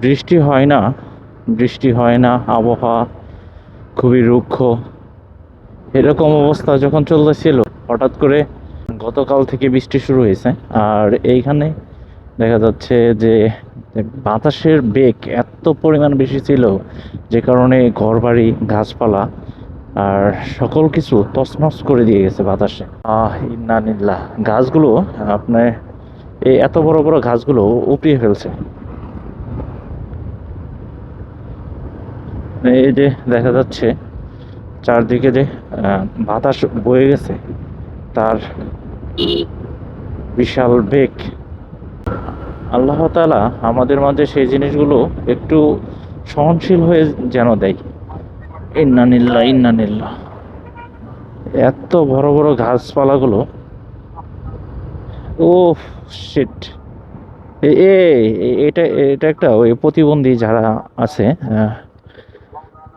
বৃষ্টি হয় না, বৃষ্টি হয় না, আবহাওয়া খুবই রুক্ষ, এরকম অবস্থা যখন চলতেছিল, হঠাৎ করে গতকাল থেকে বৃষ্টি শুরু হয়েছে। আর এইখানে দেখা যাচ্ছে যে বাতাসের বেগ এত পরিমাণ বেশি ছিল, যে কারণে ঘরবাড়ি, গাছপালা আর সকল কিছু তছনছ করে দিয়ে গেছে বাতাসে। ইন্নানিল্লাহ, গাছগুলো আপনার এই এত বড় বড় গাছগুলো উপড়িয়ে ফেলছে। এই যে দেখা যাচ্ছে চারদিকে যে বাতাস বয়ে গেছে, তার বিশাল বেগ। আল্লাহ তাআলা আমাদের মাঝে সেই জিনিসগুলো একটু সহনশীল হয়ে যেন দেয়। ইন্নানিল্লাহ, ইন্নানিল্লাহ। এত বড় বড় গাছপালাগুলো, ও শিট। এটা এটা একটা ওই প্রতিবন্ধী যারা আছে,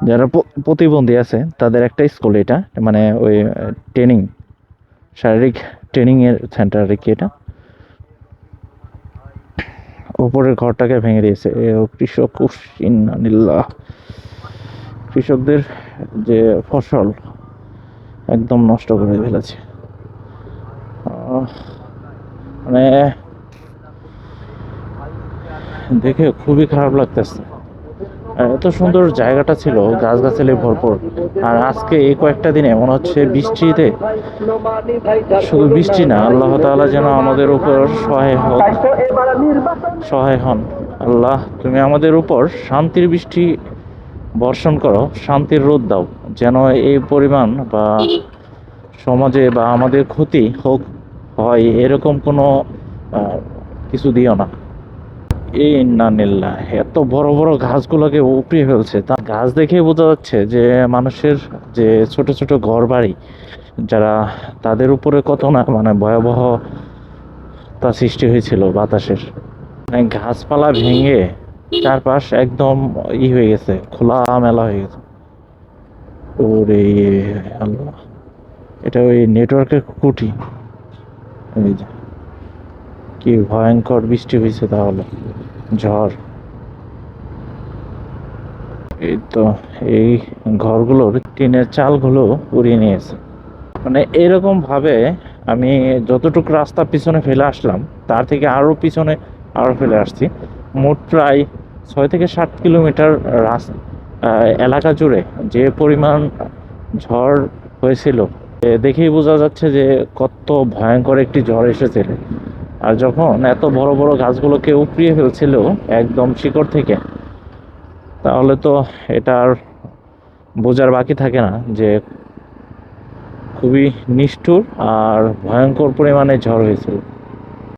যারা প্রতিবন্ধী আছে তাদের একটা স্কুল এটা, মানে ওই ট্রেনিং, শারীরিক ট্রেনিং এর সেন্টার আর কি এটা। উপরের ঘরটাকে ভেঙে দিয়েছে কৃষক। ইন্নালিল্লাহ, কৃষকদের যে ফসল একদম নষ্ট করে ফেলেছে। মানে দেখে খুবই খারাপ লাগতেছে। এত সুন্দর জায়গাটা ছিল, গাছগাছালি ভরপুর, আর আজকে এই কয়েকটা দিনে মনে হচ্ছে বৃষ্টিতে, শুধু বৃষ্টি না, আল্লাহ তাআলা যেন আমাদের উপর সহায় হোক, সহায় হন। আল্লাহ, তুমি আমাদের উপর শান্তির বৃষ্টি বর্ষণ করো, শান্তির রোদ দাও, যেন এই পরিমাণ বা সমাজে বা আমাদের ক্ষতি হোক, হয় এরকম কোনো কিছু দিও না। এই ইন্নানিল্লাহ, এত বড় বড় গাছগুলোকে উপড়িয়ে ফেলছে। তা গাছ দেখেই বোঝা যাচ্ছে যে মানুষের যে ছোট ছোট ঘর বাড়ি, যারা, তাদের উপরে কত না মানে ভয়াবহ তা সৃষ্টি হয়েছিল বাতাসের। মানে গাছপালা ভেঙে চারপাশ একদম হয়ে গেছে, খোলা মেলা হয়ে গেছে। ওরে আল্লাহ, এটা ওই নেটওয়ার্কের খুঁটি। এই যে কি ভয়ঙ্কর বৃষ্টি হয়েছে, তাহলে ঝড়। এই তো, এই ঘরগুলোর টিনের চালগুলো উড়িয়ে নিয়েছে। মানে এরকম ভাবে আমি যতটুকু রাস্তা পিছনে ফেলে আসলাম, তার থেকে আরো পিছনে আরো ফেলে আসছি। মোট প্রায় 6 থেকে 7 কিলোমিটার রাস্তা, এলাকা জুড়ে যে পরিমাণ ঝড় হয়েছিল, দেখেই বোঝা যাচ্ছে যে কত ভয়ঙ্কর একটি ঝড় এসেছিল। আর যখন এত বড় বড় গাছগুলোকে উপড়িয়ে ফেলছিল একদম শিকড় থেকে, তাহলে তো এটা আর বোঝার বাকি থাকে না যে খুবই নিষ্ঠুর আর ভয়ঙ্কর পরিমাণে ঝড় হয়েছিল।